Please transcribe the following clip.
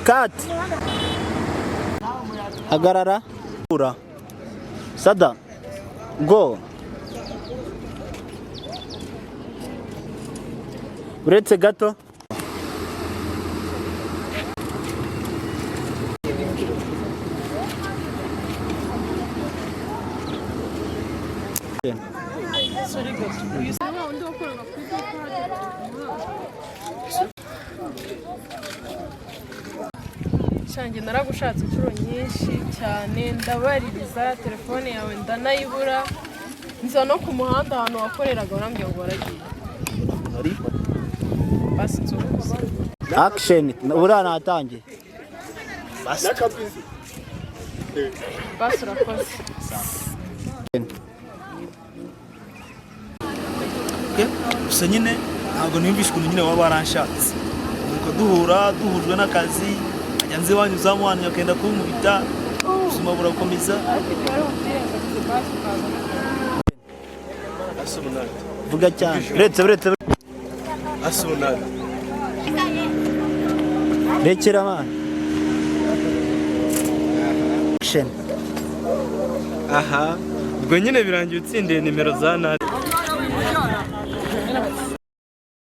Cut. Hagarara. Sada. Go. Uretse gato. Shange naragushatse inshuro nyinshi cyane ndabaririza telefone yawe ndanayibura nza no ku muhanda ahantu wakoreraga urambye ngo waragiye basi turuzi Action. Urana atangiye. basi urakoze gusa nyine ntabwo niyumvishe ukuntu nyine waba waranshatse nuko duhujwe n'akazi ajya nzi wanyuzamo hano yakenda kunkubita ubuzima burakomeza Vuga cyane. Uretse. asunana Rekera man. Action. aha ubwo nyine birangiye utsindiye nimero za nadiya